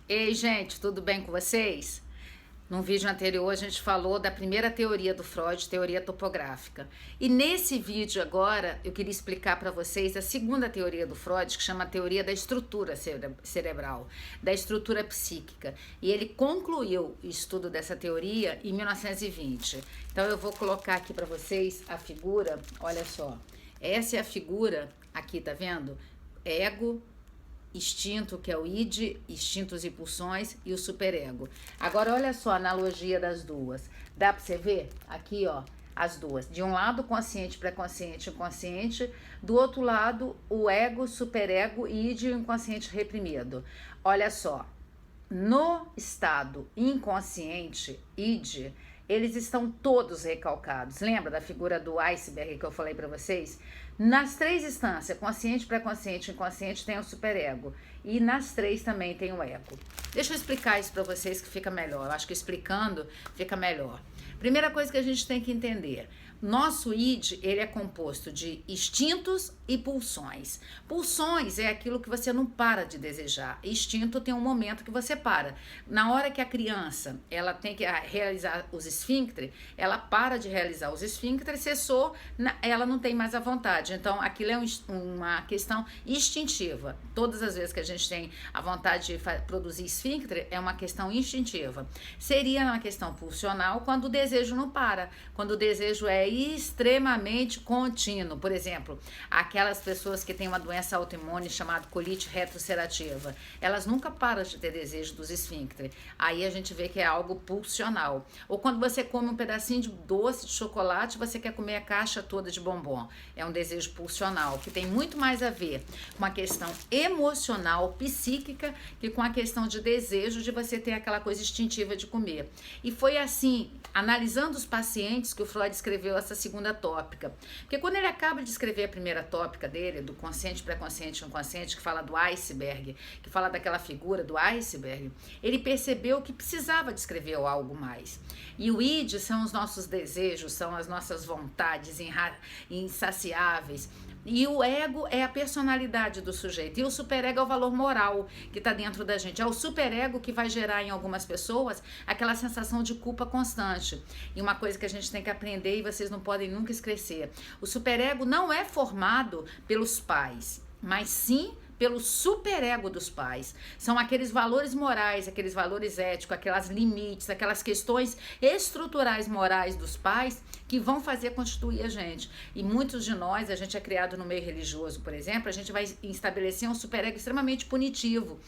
Ei, gente, tudo bem com vocês? Num vídeo anterior a gente falou da primeira teoria do Freud, teoria topográfica. E nesse vídeo agora eu queria explicar para vocês a segunda teoria do Freud, que chama a teoria da estrutura cerebral, da estrutura psíquica. E ele concluiu o estudo dessa teoria em 1920. Então eu vou colocar aqui para vocês a figura, olha só. Essa é a figura, aqui tá vendo? Ego, instinto, que é o id, instintos e pulsões, e o superego. Agora olha só a analogia das duas. Dá para você ver? Aqui, ó, as duas. De um lado, consciente, pré-consciente, inconsciente. Do outro lado, o ego, superego, id e o inconsciente reprimido. Olha só. No estado inconsciente, id, eles estão todos recalcados. Lembra da figura do iceberg que eu falei para vocês? Nas três instâncias, consciente, pré-consciente, inconsciente, tem o superego. E nas três também tem o ego. Deixa eu explicar isso para vocês que fica melhor. Eu acho que explicando fica melhor. Primeira coisa que a gente tem que entender. Nosso id, ele é composto de instintos e pulsões. Pulsões é aquilo que você não para de desejar. Instinto tem um momento que você para. Na hora que a criança, ela tem que realizar os esfíncteres, ela para de realizar os esfíncteres, cessou, ela não tem mais a vontade. Então, aquilo é uma questão instintiva. Todas as vezes que a gente tem a vontade de produzir esfíncter, é uma questão instintiva. Seria uma questão pulsional quando o desejo não para, quando o desejo é extremamente contínuo. Por exemplo, aquelas pessoas que têm uma doença autoimune chamada colite retroulcerativa, elas nunca param de ter desejo dos esfíncteres. Aí a gente vê que é algo pulsional. Ou quando você come um pedacinho de doce de chocolate, você quer comer a caixa toda de bombom. É um desejo pulsional, que tem muito mais a ver com a questão emocional, psíquica, que com a questão de desejo de você ter aquela coisa instintiva de comer. E foi assim, analisando os pacientes, que o Freud escreveu essa segunda tópica. Porque quando ele acaba de escrever a primeira tópica dele, do consciente, pré-consciente e inconsciente, que fala do iceberg, que fala daquela figura do iceberg, ele percebeu que precisava de escrever algo mais. E o id são os nossos desejos, são as nossas vontades insaciáveis. E o ego é a personalidade do sujeito. E o superego é o valor moral que está dentro da gente. É o superego que vai gerar em algumas pessoas aquela sensação de culpa constante. E uma coisa que a gente tem que aprender e vocês não podem nunca esquecer. O superego não é formado pelos pais, mas sim pelo superego dos pais. São aqueles valores morais, aqueles valores éticos, aquelas limites, aquelas questões estruturais morais dos pais que vão fazer constituir a gente. E muitos de nós, a gente é criado no meio religioso, por exemplo, a gente vai estabelecer um superego extremamente punitivo.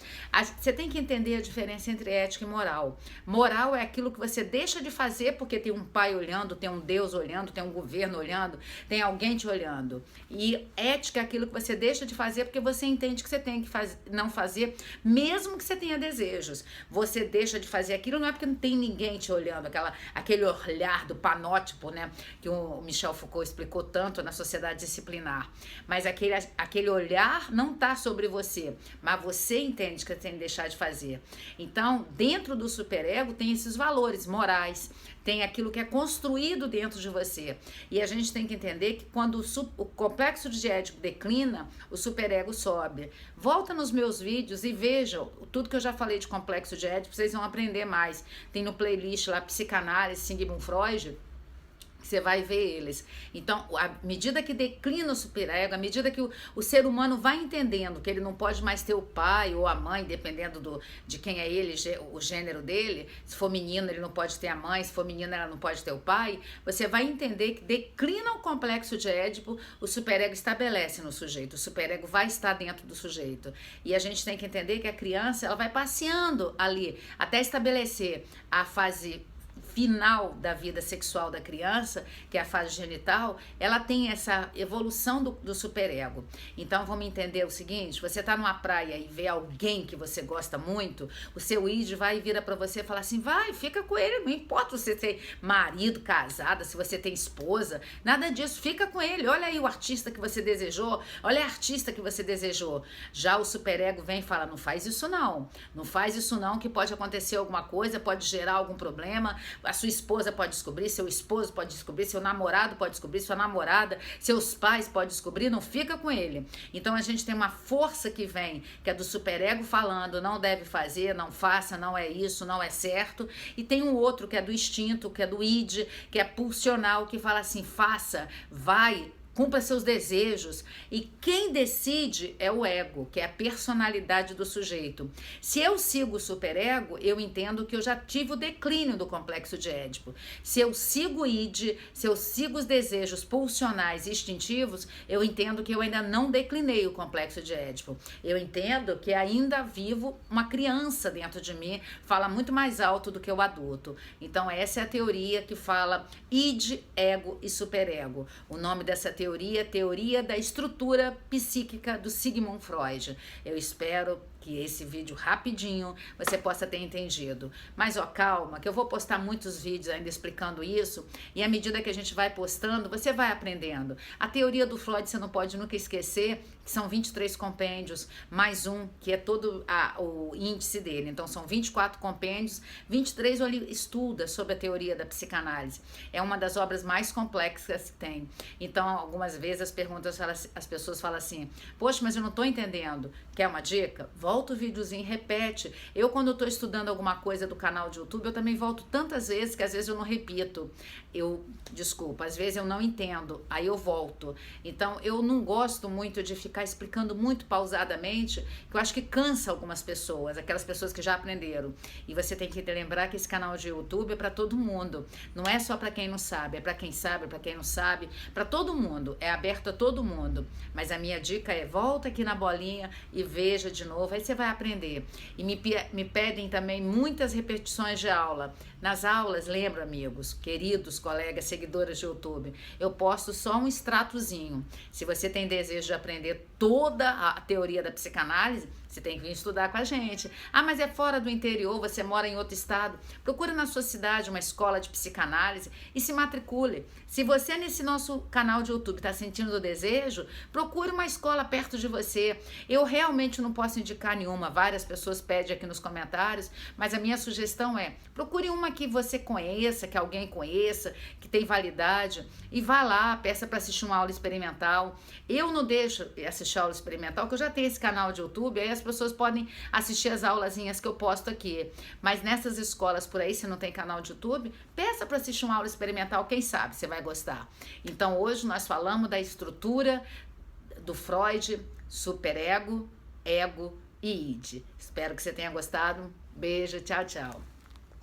Você tem que entender a diferença entre ética e moral. Moral é aquilo que você deixa de fazer porque tem um pai olhando, tem um Deus olhando, tem um governo olhando, tem alguém te olhando. E ética é aquilo que você deixa de fazer porque você entende que você tem que não fazer, mesmo que você tenha desejos. Você deixa de fazer aquilo não é porque não tem ninguém te olhando, aquele olhar do panótipo, né, que o Michel Foucault explicou tanto na Sociedade Disciplinar. Mas aquele olhar não está sobre você, mas você entende que você tem que deixar de fazer. Então, dentro do superego tem esses valores morais, tem aquilo que é construído dentro de você. E a gente tem que entender que quando o complexo de Édipo declina, o superego sobe. Volta nos meus vídeos e vejam tudo que eu já falei de complexo de Édipo, vocês vão aprender mais. Tem no playlist lá, Psicanálise, Sigmund Freud, você vai ver eles. Então, à medida que declina o superego, à medida que o ser humano vai entendendo que ele não pode mais ter o pai ou a mãe, dependendo de quem é ele, o gênero dele, se for menino ele não pode ter a mãe, se for menina ela não pode ter o pai, você vai entender que declina o complexo de Édipo, o superego estabelece no sujeito, o superego vai estar dentro do sujeito. E a gente tem que entender que a criança, ela vai passeando ali, até estabelecer a fase final da vida sexual da criança, que é a fase genital, ela tem essa evolução do superego. Então vamos entender o seguinte, você tá numa praia e vê alguém que você gosta muito, o seu id vai e vira pra você e fala assim, vai, fica com ele, não importa se você tem marido, casada, se você tem esposa, nada disso, fica com ele, olha aí o artista que você desejou, olha a artista que você desejou. Já o superego vem e fala, não faz isso não faz isso não, que pode acontecer alguma coisa, pode gerar algum problema, a sua esposa pode descobrir, seu esposo pode descobrir, seu namorado pode descobrir, sua namorada, seus pais podem descobrir, não fica com ele. Então a gente tem uma força que vem, que é do superego falando, não deve fazer, não faça, não é isso, não é certo. E tem um outro que é do instinto, que é do id, que é pulsional, que fala assim, faça, vai, cumpra seus desejos. E quem decide é o ego, que é a personalidade do sujeito. Se eu sigo o superego, eu entendo que eu já tive o declínio do complexo de Édipo. Se eu sigo o id, se eu sigo os desejos pulsionais e instintivos, eu entendo que eu ainda não declinei o complexo de Édipo. Eu entendo que ainda vivo uma criança dentro de mim, fala muito mais alto do que o adulto. Então essa é a teoria que fala id, ego e superego. O nome dessa teoria da estrutura psíquica do Sigmund Freud. Eu espero que esse vídeo rapidinho você possa ter entendido. Mas ó, calma, que eu vou postar muitos vídeos ainda explicando isso, e à medida que a gente vai postando, você vai aprendendo. A teoria do Freud você não pode nunca esquecer, que são 23 compêndios, mais um, que é todo o índice dele. Então são 24 compêndios, 23 ele estuda sobre a teoria da psicanálise. É uma das obras mais complexas que tem. Então algumas vezes as pessoas falam assim, poxa, mas eu não estou entendendo. Quer uma dica? Volta o videozinho, repete. Eu, quando estou estudando alguma coisa do canal de YouTube, eu também volto tantas vezes que às vezes eu não repito. Desculpa, às vezes eu não entendo, aí eu volto. Então, eu não gosto muito de ficar explicando muito pausadamente, que eu acho que cansa algumas pessoas, aquelas pessoas que já aprenderam. E você tem que lembrar que esse canal de YouTube é para todo mundo. Não é só para quem não sabe, é para quem sabe, para quem não sabe, para todo mundo. É aberto a todo mundo. Mas a minha dica é, volta aqui na bolinha e veja de novo, aí você vai aprender. E me pedem também muitas repetições de aula. Nas aulas, lembra, amigos, queridos colegas, seguidoras de YouTube, eu posto só um extratozinho. Se você tem desejo de aprender toda a teoria da psicanálise, você tem que vir estudar com a gente. Ah, mas é fora do interior, você mora em outro estado. Procura na sua cidade uma escola de psicanálise e se matricule. Se você nesse nosso canal de YouTube está sentindo o desejo, procure uma escola perto de você. Eu realmente não posso indicar nenhuma, várias pessoas pedem aqui nos comentários, mas a minha sugestão é, procure uma que você conheça, que alguém conheça, que tem validade, e vá lá, peça para assistir uma aula experimental. Eu não deixo assistir a aula experimental, porque eu já tenho esse canal de YouTube, aí as pessoas podem assistir as aulazinhas que eu posto aqui. Mas nessas escolas por aí, se não tem canal de YouTube, peça para assistir uma aula experimental, quem sabe você vai gostar. Então hoje nós falamos da estrutura do Freud, superego, ego e id. Espero que você tenha gostado. Beijo, tchau, tchau.